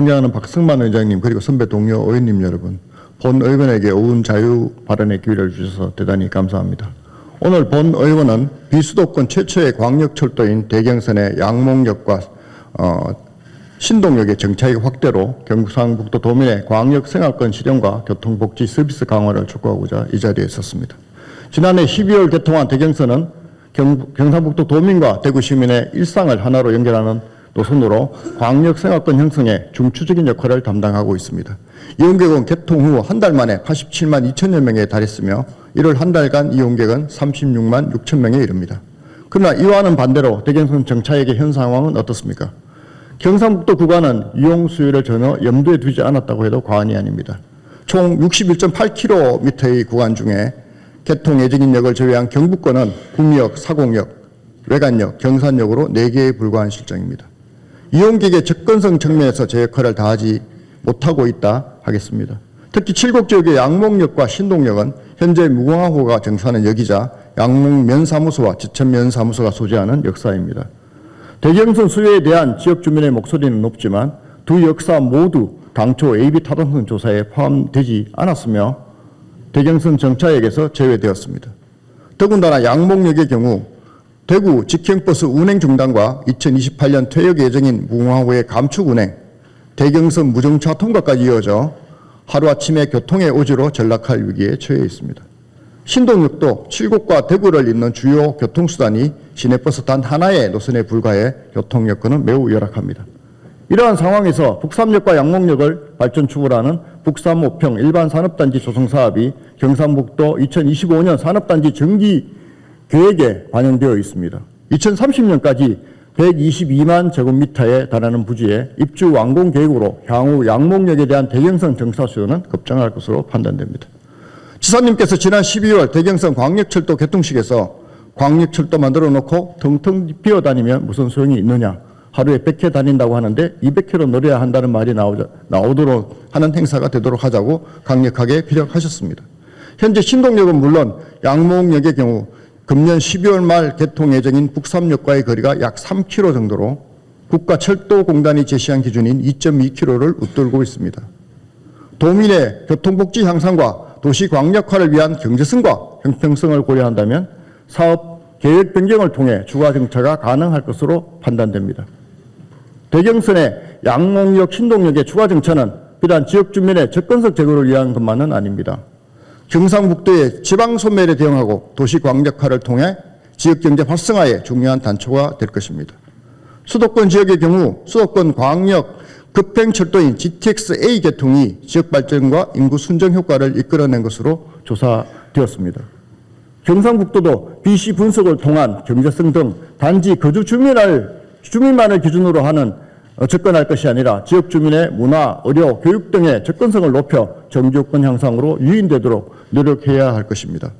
존경하는 박승만 의장님 그리고 선배 동료 의원님 여러분, 본 의원에게 오운 자유 발언의 기회를 주셔서 대단히 감사합니다. 오늘 본 의원은 비수도권 최초의 광역철도인 대경선의 양목역과 신동역의 정차익 확대로 경상북도 도민의 광역생활권 실현과 교통복지 서비스 강화를 촉구하고자 이 자리에 섰습니다. 지난해 12월 개통한 대경선은 경상북도 도민과 대구 시민의 일상을 하나로 연결하는 노선으로 광역생활권 형성에 중추적인 역할을 담당하고 있습니다. 이용객은 개통 후 한 달 만에 87만 2천여 명에 달했으며 1월 한 달간 이용객은 36만 6천 명에 이릅니다. 그러나 이와는 반대로 대경선 정차역의 현 상황은 어떻습니까? 경상북도 구간은 이용 수요를 전혀 염두에 두지 않았다고 해도 과언이 아닙니다. 총 61.8km의 구간 중에 개통 예정인 역을 제외한 경북권은 구미역, 사곡역, 외관역, 경산역으로 4개에 불과한 실정입니다. 이용객의 접근성 측면에서 제 역할을 다하지 못하고 있다 하겠습니다. 특히 칠곡 지역의 양목역과 신동역은 현재 무궁화호가 정차하는 역이자 양목면사무소와 지천면사무소가 소재하는 역사입니다. 대경선 수요에 대한 지역 주민의 목소리는 높지만 두 역사 모두 당초 AB 타당성 조사에 포함되지 않았으며 대경선 정차역에서 제외되었습니다. 더군다나 양목역의 경우 대구 직행버스 운행 중단과 2028년 퇴역 예정인 무궁화호의 감축 운행, 대경선 무정차 통과까지 이어져 하루아침에 교통의 오지로 전락할 위기에 처해 있습니다. 신동역도 칠곡과 대구를 잇는 주요 교통수단이 시내버스 단 하나의 노선에 불과해 교통 여건은 매우 열악합니다. 이러한 상황에서 북삼역과 양목역을 발전축으로 하는 북삼 5평 일반산업단지 조성 사업이 경상북도 2025년 산업단지 정기 계획에 반영되어 있습니다. 2030년까지 122만 제곱미터에 달하는 부지에 입주 완공 계획으로 향후 양목역에 대한 대경선 정차 수요는 급증할 것으로 판단됩니다. 지사님께서 지난 12월 대경선 광역철도 개통식에서 광역철도 만들어 놓고 텅텅 비어다니면 무슨 소용이 있느냐, 하루에 100회 다닌다고 하는데 200회로 늘려야 한다는 말이 나오도록 하는 행사가 되도록 하자고 강력하게 피력하셨습니다. 현재 신동역은 물론 양목역의 경우 금년 12월 말 개통 예정인 북삼역과의 거리가 약 3km 정도로 국가철도공단이 제시한 기준인 2.2km를 웃돌고 있습니다. 도민의 교통복지 향상과 도시 광역화를 위한 경제성과 형평성을 고려한다면 사업 계획 변경을 통해 추가 정차가 가능할 것으로 판단됩니다. 대경선의 양목역, 신동역의 추가 정차는 비단 지역 주민의 접근성 제고를 위한 것만은 아닙니다. 경상북도의 지방 소멸에 대응하고 도시 광역화를 통해 지역경제 활성화에 중요한 단초가 될 것입니다. 수도권 지역의 경우 수도권 광역 급행철도인 GTX-A 개통이 지역 발전과 인구 순정 효과를 이끌어낸 것으로 조사되었습니다. 경상북도도 BC 분석을 통한 경제성 등 단지 거주 주민만을 기준으로 하는 접근할 것이 아니라 지역 주민의 문화, 의료, 교육 등의 접근성을 높여 정주권 향상으로 유인되도록 노력해야 할 것입니다.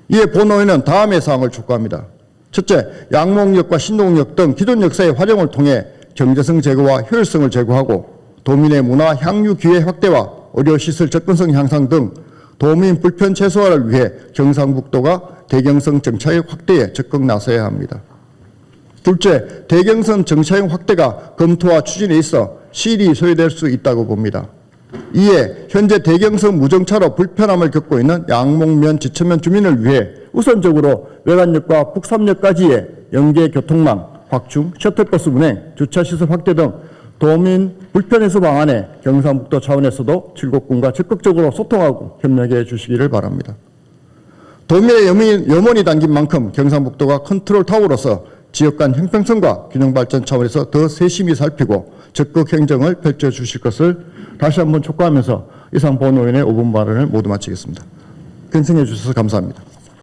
이에 본 의원은 다음의 사항을 촉구합니다. 첫째, 양목역과 신동역 등 기존 역사의 활용을 통해 경제성 제고와 효율성을 제고하고 도민의 문화 향유 기회 확대와 의료시설 접근성 향상 등 도민 불편 최소화를 위해 경상북도가 대경선 정차역 확대에 적극 나서야 합니다. 둘째, 대경선 정차역 확대가 검토와 추진에 있어 시일이 소요될 수 있다고 봅니다. 이에 현재 대경선 무정차로 불편함을 겪고 있는 양목면, 지천면 주민을 위해 우선적으로 외관역과 북삼역까지의 연계 교통망 확충, 셔틀버스 운행, 주차시설 확대 등 도민 불편 해소 방안에 경상북도 차원에서도 칠곡군과 적극적으로 소통하고 협력해 주시기를 바랍니다. 도민의 염원이 담긴 만큼 경상북도가 컨트롤 타워로서 지역 간 형평성과 균형 발전 차원에서 더 세심히 살피고 적극 행정을 펼쳐 주실 것을 다시 한번 촉구하면서 이상 본 의원의 5분 발언을 모두 마치겠습니다. 경청해 주셔서 감사합니다.